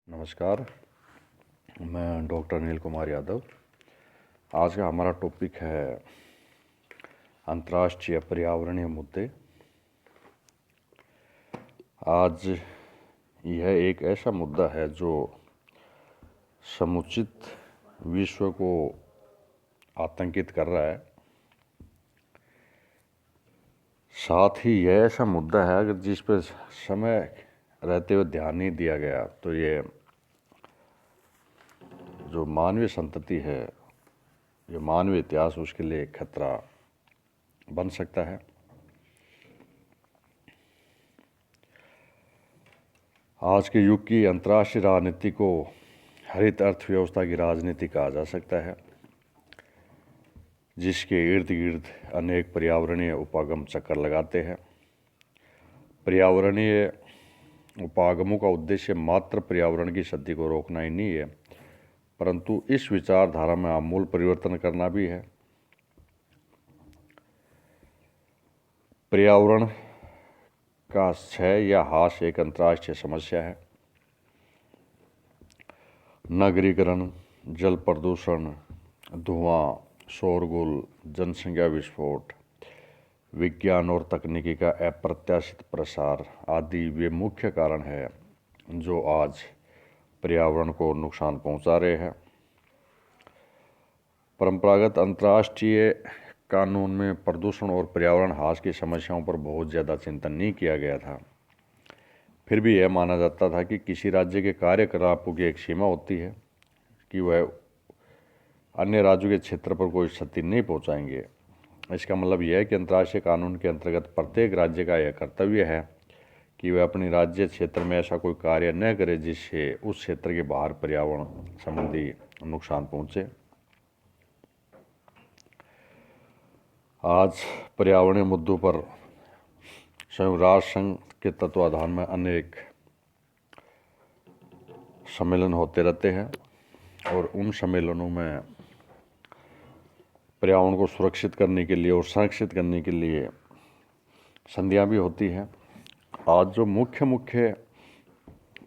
नमस्कार, मैं डॉक्टर अनिल कुमार यादव। आज का हमारा टॉपिक है अंतर्राष्ट्रीय पर्यावरणीय मुद्दे। आज यह एक ऐसा मुद्दा है जो समुचित विश्व को आतंकित कर रहा है। साथ ही यह ऐसा मुद्दा है अगर जिस पर समय रहते हुए ध्यान नहीं दिया गया तो ये जो मानवीय संतति है, ये मानवीय इतिहास, उसके लिए खतरा बन सकता है। आज के युग की अंतर्राष्ट्रीय राजनीति को हरित अर्थव्यवस्था की राजनीति कहा जा सकता है, जिसके इर्द गिर्द अनेक पर्यावरणीय उपागम चक्कर लगाते हैं। पर्यावरणीय उपागमों का उद्देश्य मात्र पर्यावरण की क्षति को रोकना ही नहीं है, परंतु इस विचारधारा में आमूल परिवर्तन करना भी है। पर्यावरण का क्षय या ह्रास एक अंतर्राष्ट्रीय समस्या है। नगरीकरण, जल प्रदूषण, धुआं, शोरगुल, जनसंख्या विस्फोट, विज्ञान और तकनीकी का अप्रत्याशित प्रसार आदि वे मुख्य कारण हैं जो आज पर्यावरण को नुकसान पहुंचा रहे हैं। परंपरागत अंतर्राष्ट्रीय कानून में प्रदूषण और पर्यावरण ह्रास की समस्याओं पर बहुत ज़्यादा चिंतन नहीं किया गया था। फिर भी यह माना जाता था कि किसी राज्य के कार्यकलापों की एक सीमा होती है कि वह अन्य राज्यों के क्षेत्र पर कोई क्षति नहीं पहुंचाएंगे। इसका मतलब यह है कि अंतर्राष्ट्रीय कानून के अंतर्गत प्रत्येक राज्य का यह कर्तव्य है कि वह अपनी राज्य क्षेत्र में ऐसा कोई कार्य न करे जिससे उस क्षेत्र के बाहर पर्यावरण संबंधी नुकसान पहुंचे। आज पर्यावरणीय मुद्दों पर संयुक्त राष्ट्र संघ के तत्वाधान में अनेक सम्मेलन होते रहते हैं और उन सम्मेलनों में पर्यावरण को सुरक्षित करने के लिए और संरक्षित करने के लिए संधियां भी होती हैं। आज जो मुख्य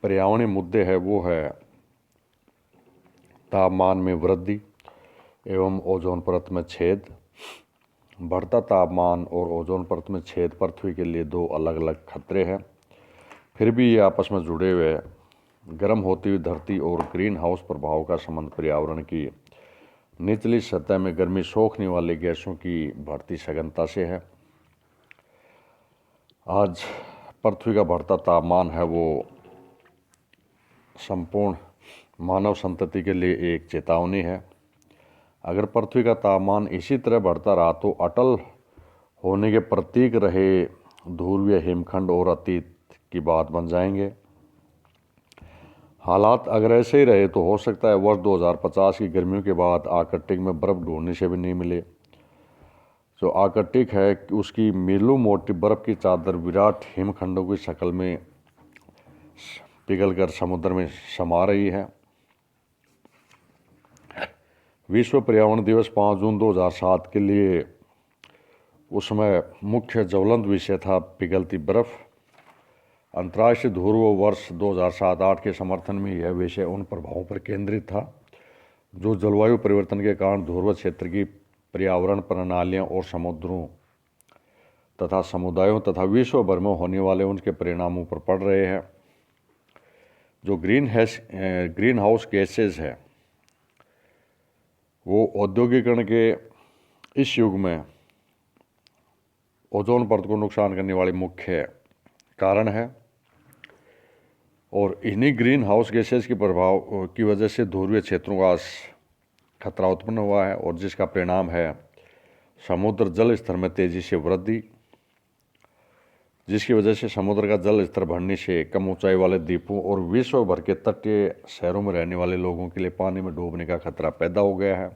पर्यावरणीय मुद्दे हैं वो है तापमान में वृद्धि एवं ओजोन परत में छेद। बढ़ता तापमान और ओजोन परत में छेद पृथ्वी के लिए दो अलग अलग खतरे हैं, फिर भी ये आपस में जुड़े हुए। गर्म होती हुई धरती और ग्रीन हाउस प्रभाव का संबंध पर्यावरण की निचली सतह में गर्मी सोखने वाली गैसों की बढ़ती सघनता से है। आज पृथ्वी का बढ़ता तापमान है वो संपूर्ण मानव संतति के लिए एक चेतावनी है। अगर पृथ्वी का तापमान इसी तरह बढ़ता रहा तो अटल होने के प्रतीक रहे ध्रुवीय हिमखंड और अतीत की बात बन जाएंगे। हालात अगर ऐसे ही रहे तो हो सकता है वर्ष 2050 की गर्मियों के बाद आर्कटिक में बर्फ ढूंढने से भी नहीं मिले। जो आर्कटिक है उसकी मीलों मोटी बर्फ की चादर विराट हिमखंडों की शक्ल में पिघलकर समुद्र में समा रही है। विश्व पर्यावरण दिवस 5 जून 2007 के लिए उसमें मुख्य ज्वलंत विषय था पिघलती बर्फ। अंतर्राष्ट्रीय ध्रुव वर्ष 2007-8 के समर्थन में यह विषय उन प्रभावों पर केंद्रित था जो जलवायु परिवर्तन के कारण ध्रुव क्षेत्र की पर्यावरण प्रणालियां और समुद्रों तथा समुदायों तथा विश्व भर में होने वाले उनके परिणामों पर पड़ रहे हैं। जो ग्रीन हाउस गैसेज है वो औद्योगिकरण के इस युग में ओजोन परत को नुकसान करने वाले मुख्य कारण है और इन्हीं ग्रीन हाउस गैसेज के प्रभाव की वजह से ध्रुवीय क्षेत्रों का खतरा उत्पन्न हुआ है और जिसका परिणाम है समुद्र जल स्तर में तेजी से वृद्धि, जिसकी वजह से समुद्र का जल स्तर बढ़ने से कम ऊंचाई वाले द्वीपों और विश्व भर के तटीय शहरों में रहने वाले लोगों के लिए पानी में डूबने का खतरा पैदा हो गया है।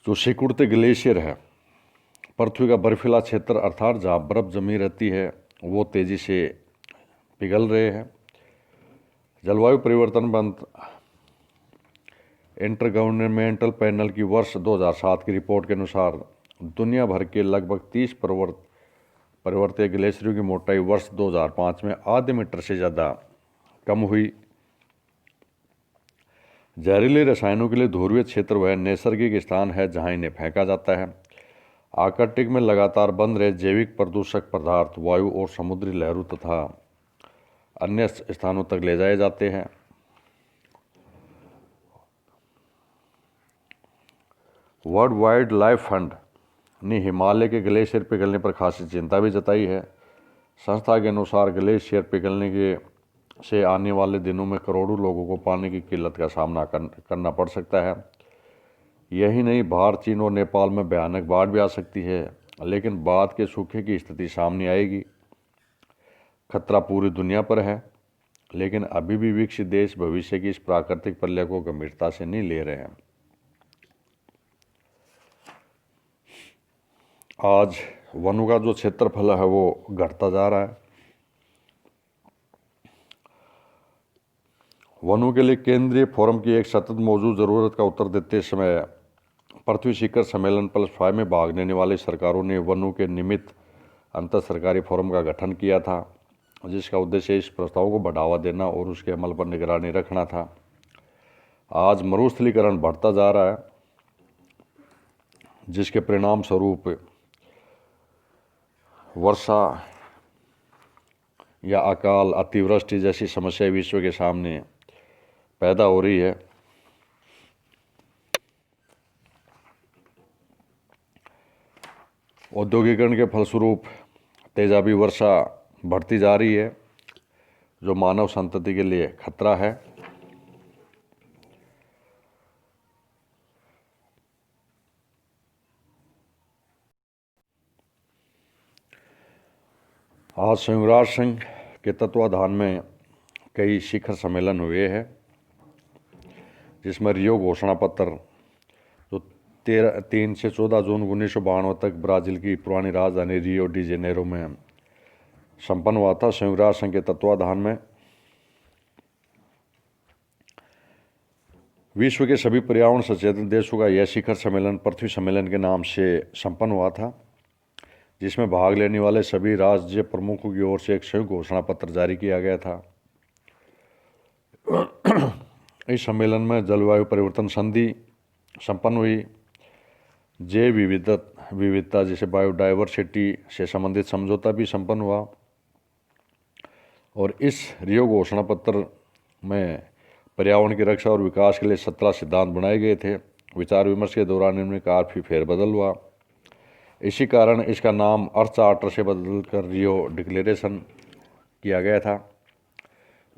जो सिकुड़ते ग्लेशियर है, पृथ्वी का बर्फीला क्षेत्र अर्थात जहाँ बर्फ जमी रहती है वो तेजी से पिघल रहे हैं। जलवायु परिवर्तन पर इंटरगवर्नमेंटल पैनल की वर्ष 2007 की रिपोर्ट के अनुसार दुनिया भर के लगभग 30 पर्वतीय ग्लेशियरों की मोटाई वर्ष 2005 में आधे मीटर से ज़्यादा कम हुई। जहरीले रसायनों के लिए ध्रुवीय क्षेत्र वह नैसर्गिक स्थान है जहां इन्हें फेंका जाता है। आर्कटिक में लगातार बंद रहे जैविक प्रदूषक पदार्थ वायु और समुद्री लहरों तथा अन्य स्थानों तक ले जाए जाते हैं। वर्ल्ड वाइल्ड लाइफ फंड ने हिमालय के ग्लेशियर पिघलने पर खासी चिंता भी जताई है। संस्था के अनुसार ग्लेशियर पिघलने के से आने वाले दिनों में करोड़ों लोगों को पानी की किल्लत का सामना करना पड़ सकता है। यही नहीं, भारत, चीन और नेपाल में भयानक बाढ़ भी आ सकती है। लेकिन बाद के सूखे की स्थिति सामने आएगी। खतरा पूरी दुनिया पर है, लेकिन अभी भी विकसित देश भविष्य की इस प्राकृतिक प्रलय को गंभीरता से नहीं ले रहे हैं। आज वनों का जो क्षेत्रफल है वो घटता जा रहा है। वनों के लिए केंद्रीय फोरम की एक सतत मौजूद ज़रूरत का उत्तर देते समय पृथ्वी शिखर सम्मेलन +5 में भाग लेने वाली सरकारों ने वनों के निमित्त अंतर सरकारी फोरम का गठन किया था, जिसका उद्देश्य इस प्रस्ताव को बढ़ावा देना और उसके अमल पर निगरानी रखना था। आज मरुस्थलीकरण बढ़ता जा रहा है, जिसके परिणाम स्वरूप वर्षा या अकाल, अतिवृष्टि जैसी समस्या विश्व के सामने पैदा हो रही है। औद्योगिकरण के फलस्वरूप तेजाबी वर्षा बढ़ती जा रही है, जो मानव संतति के लिए खतरा है। आज संयुक्त राष्ट्र संघ के तत्वाधान में कई शिखर सम्मेलन हुए हैं, जिसमें रियो घोषणा पत्र जो 3 से 14 जून 1992 तक ब्राज़ील की पुरानी राजधानी रियो डी जेनेरो में संपन्न हुआ था। संयुक्त राष्ट्र संघ के तत्वाधान में विश्व के सभी पर्यावरण सचेतन देशों का यह शिखर सम्मेलन पृथ्वी सम्मेलन के नाम से संपन्न हुआ था, जिसमें भाग लेने वाले सभी राज्य प्रमुखों की ओर से एक संयुक्त घोषणा पत्र जारी किया गया था। इस सम्मेलन में जलवायु परिवर्तन संधि संपन्न हुई। जैव विविधता जैसे बायोडाइवर्सिटी से संबंधित समझौता भी संपन्न हुआ और इस रियो घोषणा पत्र में पर्यावरण की रक्षा और विकास के लिए 17 सिद्धांत बनाए गए थे। विचार विमर्श के दौरान इनमें काफ़ी फेरबदल हुआ। इसी कारण इसका नाम अर्थ चार्टर से बदलकर रियो डिक्लेरेशन किया गया था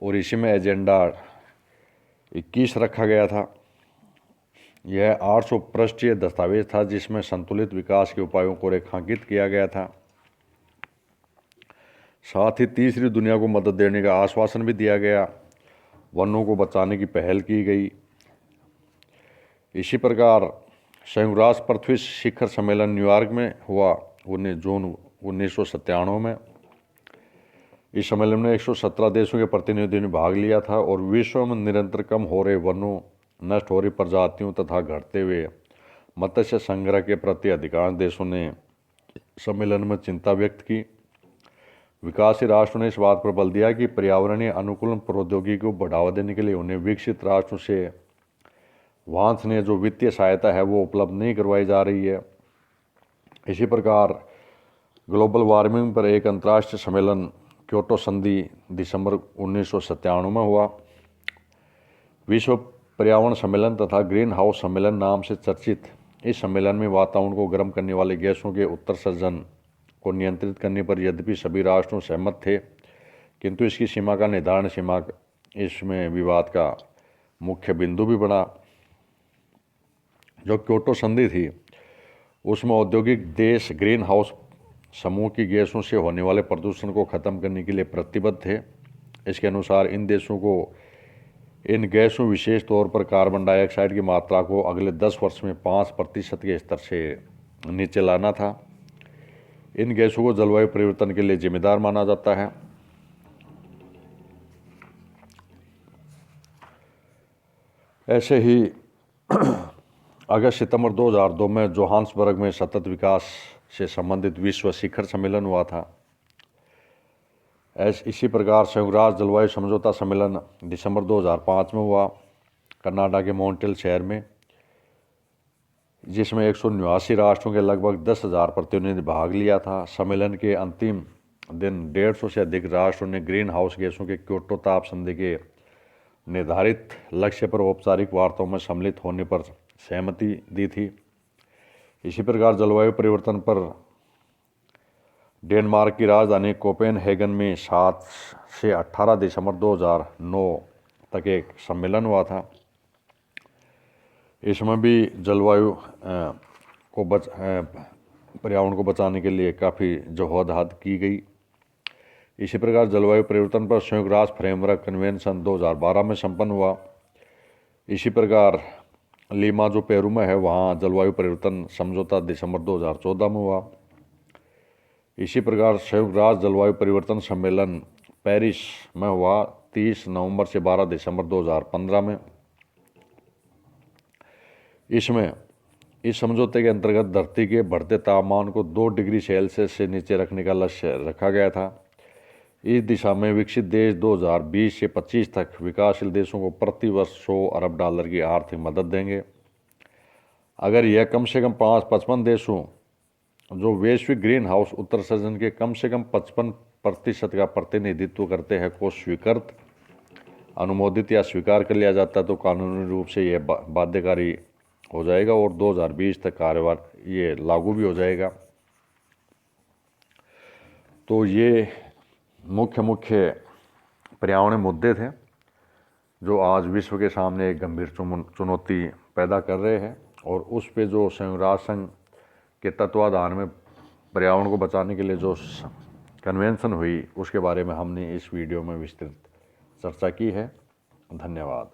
और इसी में एजेंडा 21 रखा गया था। यह 800 पृष्ठीय दस्तावेज था, जिसमें संतुलित विकास के उपायों को रेखांकित किया गया था। साथ ही तीसरी दुनिया को मदद देने का आश्वासन भी दिया गया। वनों को बचाने की पहल की गई। इसी प्रकार संयुक्त राष्ट्र पृथ्वी शिखर सम्मेलन न्यूयॉर्क में हुआ 19 जून 1997 में। इस सम्मेलन में 117 देशों के प्रतिनिधियों ने भाग लिया था और विश्व में निरंतर कम हो रहे वनों, नष्ट हो रही प्रजातियों तथा घटते हुए मत्स्य संग्रह के प्रति अधिकांश देशों ने सम्मेलन में चिंता व्यक्त की। विकासशील राष्ट्रों ने इस बात पर बल दिया कि पर्यावरणीय अनुकूलन प्रौद्योगिकी को बढ़ावा देने के लिए उन्हें विकसित राष्ट्रों से वांछनीय जो वित्तीय सहायता है वो उपलब्ध नहीं करवाई जा रही है। इसी प्रकार ग्लोबल वार्मिंग पर एक अंतर्राष्ट्रीय सम्मेलन क्योटो संधि दिसंबर 1997 में हुआ। विश्व पर्यावरण सम्मेलन तथा ग्रीन हाउस सम्मेलन नाम से चर्चित इस सम्मेलन में वातावरण को गर्म करने वाले गैसों के उत्सर्जन को नियंत्रित करने पर यद्यपि सभी राष्ट्रों सहमत थे, किंतु इसकी सीमा का निर्धारण सीमा इसमें विवाद का मुख्य बिंदु भी बना। जो क्योटो संधि थी उसमें औद्योगिक देश ग्रीन हाउस समूह की गैसों से होने वाले प्रदूषण को खत्म करने के लिए प्रतिबद्ध थे। इसके अनुसार इन देशों को इन गैसों, विशेष तौर पर कार्बन डाइऑक्साइड की मात्रा को अगले 10 वर्ष में 5% के स्तर से नीचे लाना था। इन गैसों को जलवायु परिवर्तन के लिए जिम्मेदार माना जाता है। ऐसे ही अगस्त सितंबर 2002 में जोहान्सबर्ग में सतत विकास से संबंधित विश्व शिखर सम्मेलन हुआ था। इसी प्रकार संयुक्त राष्ट्र जलवायु समझौता सम्मेलन दिसंबर 2005 में हुआ कनाडा के मॉन्ट्रियल शहर में, जिसमें 189 राष्ट्रों के लगभग 10,000 प्रतिनिधि भाग लिया था। सम्मेलन के अंतिम दिन 150 से अधिक राष्ट्रों ने ग्रीन हाउस गैसों के क्योटो ताप संधि के निर्धारित लक्ष्य पर औपचारिक वार्ताओं में सम्मिलित होने पर सहमति दी थी। इसी प्रकार जलवायु परिवर्तन पर डेनमार्क की राजधानी कोपेनहेगन में 7 से 18 दिसंबर 2009 तक एक सम्मेलन हुआ था। इसमें भी जलवायु पर्यावरण को बचाने के लिए काफ़ी जद्दोजहद की गई। इसी प्रकार जलवायु परिवर्तन पर संयुक्त राष्ट्र फ्रेमवर्क कन्वेंशन 2012 में संपन्न हुआ। इसी प्रकार लीमा जो पेरू में है, वहाँ जलवायु परिवर्तन समझौता दिसंबर 2014 में हुआ। इसी प्रकार संयुक्त राष्ट्र जलवायु परिवर्तन सम्मेलन पेरिस में हुआ 30 नवंबर से 12 दिसंबर 2015 में। इसमें इस समझौते के अंतर्गत धरती के बढ़ते तापमान को 2 डिग्री सेल्सियस से नीचे रखने का लक्ष्य रखा गया था। इस दिशा में विकसित देश 2020 से 25 तक विकासशील देशों को प्रति वर्ष $100 अरब की आर्थिक मदद देंगे। अगर यह कम से कम 55 देशों जो वैश्विक ग्रीन हाउस उत्सर्जन के कम से कम 55% का प्रतिनिधित्व करते हैं को स्वीकृत, अनुमोदित या स्वीकार कर लिया जाता है तो कानूनी रूप से यह बाध्यकारी हो जाएगा और 2020 तक कार्यवाही ये लागू भी हो जाएगा। तो ये मुख्य पर्यावरणीय मुद्दे थे जो आज विश्व के सामने एक गंभीर चुनौती पैदा कर रहे हैं, और उस पे जो संयुक्त राष्ट्र संघ के तत्वाधान में पर्यावरण को बचाने के लिए जो कन्वेंशन हुई उसके बारे में हमने इस वीडियो में विस्तृत चर्चा की है। धन्यवाद।